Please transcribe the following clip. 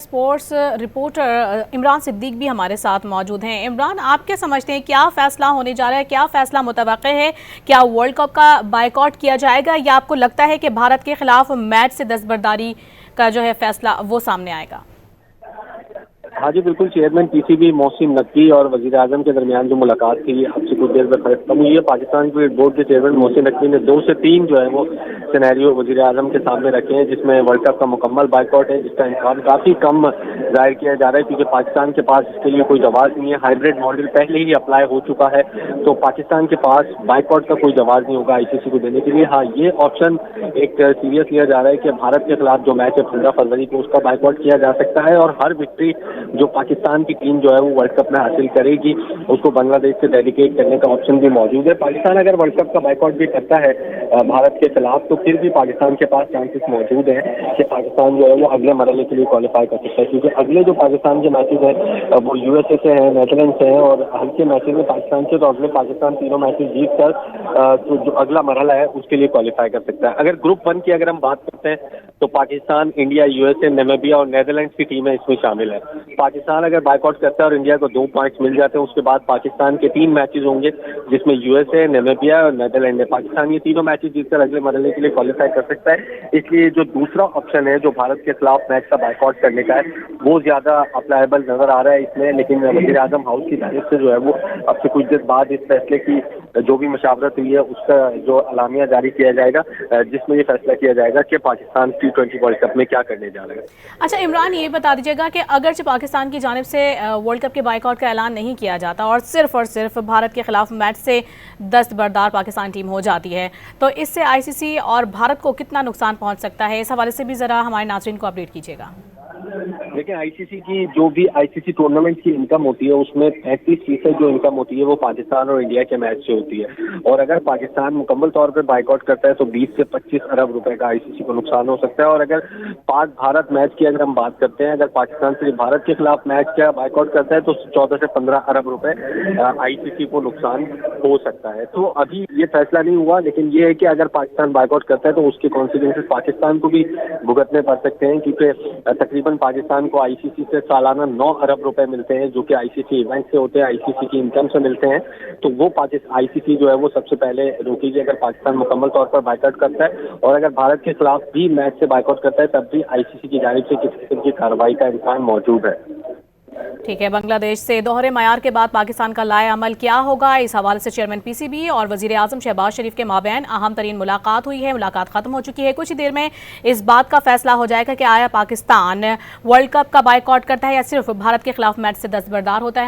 Sports reporter Imran Siddique भी हमारे साथ मौजूद हैं। इमरान, आप क्या समझते हैं, क्या फैसला होने जा रहा है, क्या फैसला मुतवक्के है? क्या वर्ल्ड कप का बायकॉट किया जाएगा या आपको लगता है कि भारत के खिलाफ मैच से दस्तबरदारी का जो है फैसला वो सामने आएगा? हाँ जी, बिल्कुल। चेयरमैन पीसीबी मोहसिन नकवी और वजीर आजम के दरमियान जो मुलाकात थी अब से कुछ देर खत्म हुई है। पाकिस्तान क्रिकेट बोर्ड के चेयरमैन मोहसिन नकवी ने 2 से 3 जो है वो सिनेरियो वजीर आजम के सामने रखे हैं, जिसमें वर्ल्ड कप का मुकम्मल बाइकआउट है, जिसका इम्कान काफ़ी कम जाहिर किया जा रहा है क्योंकि पाकिस्तान के पास इसके लिए कोई जवाब नहीं है। हाइब्रिड मॉडल पहले ही अप्लाई हो चुका है, तो पाकिस्तान के पास बाइकआउट का कोई जवाब नहीं होगा आईसीसी को देने के लिए। हाँ, ये ऑप्शन एक सीरियस लिया जा रहा है कि भारत के खिलाफ जो मैच है 15 फरवरी को, उसका बाइकआउट किया जा सकता है और हर विक्ट्री जो पाकिस्तान की टीम जो है वो वर्ल्ड कप में हासिल करेगी उसको बांग्लादेश से डेडिकेट करने का ऑप्शन भी मौजूद है। पाकिस्तान अगर वर्ल्ड कप का बाइकआउट भी करता है भारत के खिलाफ, तो फिर भी पाकिस्तान के पास चांसेस मौजूद हैं कि पाकिस्तान जो है वो अगले मरहले के लिए क्वालिफाई कर सकता है, क्योंकि अगले जो पाकिस्तान के मैचेज हैं वो यूएसए से हैं, नीदरलैंड से हैं और हल्के मैचेज में पाकिस्तान के, तो अगले पाकिस्तान तीनों मैचेज जीत कर तो जो अगला मरहला है उसके लिए क्वालिफाई कर सकता है। अगर ग्रुप 1 की अगर हम बात करते हैं तो पाकिस्तान, इंडिया, यूएसए, नामीबिया और नीदरलैंड की टीमें इसमें शामिल है। पाकिस्तान अगर बाइकआउट करता है और इंडिया को 2 पॉइंट्स मिल जाते हैं, उसके बाद पाकिस्तान के 3 मैचेस होंगे जिसमें यूएसए, नामीबिया और नीदरलैंड है। पाकिस्तान ये तीनों मैचेस जीतकर अगले मरहले के लिए क्वालिफाई कर सकता है। इसलिए जो दूसरा ऑप्शन है जो भारत के खिलाफ मैच का बाइकआउट करने का है वो ज्यादा अप्लायबल नजर आ रहा है इसमें। लेकिन वजीर आजम हाउस की तरफ से जो है वो अब से कुछ देर बाद इस फैसले की जो भी मशावरत हुई है उसका जो अलामिया जारी किया जाएगा, जिसमें ये फैसला किया जाएगा कि पाकिस्तान T20 वर्ल्ड कप में क्या करने जा रहा है। अच्छा इमरान, ये बता दीजिएगा कि अगरचे पाकिस्तान की जानिब से वर्ल्ड कप के बाइकआउट का ऐलान नहीं किया जाता और सिर्फ भारत के खिलाफ मैच से दस्तबरदार पाकिस्तान टीम हो जाती है, तो इससे आईसीसी और भारत को कितना नुकसान पहुंच सकता है, इस हवाले से भी ज़रा हमारे नाज़रीन को अपडेट कीजिएगा। देखिए, आईसीसी की जो भी आईसीसी टूर्नामेंट की इनकम होती है उसमें 35% जो इनकम होती है वो पाकिस्तान और इंडिया के मैच से होती है और अगर पाकिस्तान मुकम्मल तौर पे बाइकआउट करता है तो 20 से 25 अरब रुपए का आईसीसी को नुकसान हो सकता है। और अगर पाक भारत मैच की अगर हम बात करते हैं, अगर पाकिस्तान सिर्फ भारत के खिलाफ मैच का बाइकआउट करता है तो 14 से 15 अरब रुपए आईसीसी को नुकसान हो सकता है। तो अभी ये फैसला नहीं हुआ, लेकिन ये है कि अगर पाकिस्तान बाइकआउट करता है तो उसके कॉन्सिक्वेंसेस पाकिस्तान को भी भुगतने पड़ सकते हैं, क्योंकि तकरीबन पाकिस्तान को आईसीसी से सालाना 9 अरब रुपए मिलते हैं जो कि आईसीसी इवेंट से होते हैं, आईसीसी की इनकम से मिलते हैं। तो वो आईसीसी जो है वो सबसे पहले रोकेगी अगर पाकिस्तान मुकम्मल तौर पर बाइकआउट करता है। और अगर भारत के खिलाफ भी मैच से बाइकआउट करता है तब भी आईसीसी की जानिब से किसी किस्म की कार्रवाई का इम्कान मौजूद है। ठीक है, बांग्लादेश से दोहरे मयार के बाद पाकिस्तान का लाए अमल क्या होगा, इस हवाले से चेयरमैन पीसीबी और वजीर आजम शहबाज शरीफ के माबैन अहम तरीन मुलाकात हुई है। मुलाकात खत्म हो चुकी है। कुछ ही देर में इस बात का फैसला हो जाएगा कि आया पाकिस्तान वर्ल्ड कप का बाइकआउट करता है या सिर्फ भारत के खिलाफ मैच से दस्तबरदार होता है।